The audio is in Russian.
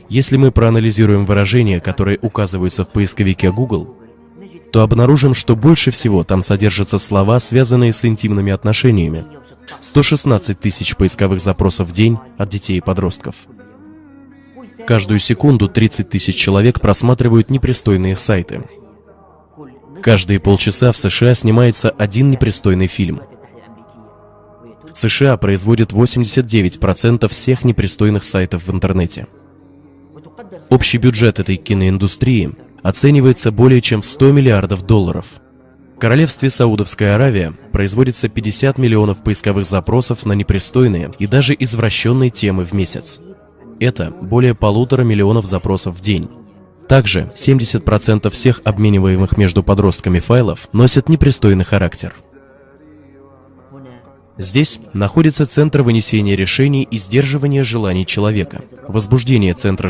Если мы проанализируем выражения, которые указываются в поисковике Google, то обнаружим, что больше всего там содержатся слова, связанные с интимными отношениями. 116 тысяч поисковых запросов в день от детей и подростков. Каждую секунду 30 тысяч человек просматривают непристойные сайты. Каждые полчаса в США снимается один непристойный фильм. США производит 89% всех непристойных сайтов в интернете. Общий бюджет этой киноиндустрии оценивается более чем в 100 миллиардов долларов. В Королевстве Саудовская Аравия производится 50 миллионов поисковых запросов на непристойные и даже извращенные темы в месяц. Это более 1,5 миллиона запросов в день. Также 70% всех обмениваемых между подростками файлов носят непристойный характер. Здесь находится центр вынесения решений и сдерживания желаний человека. Возбуждение центра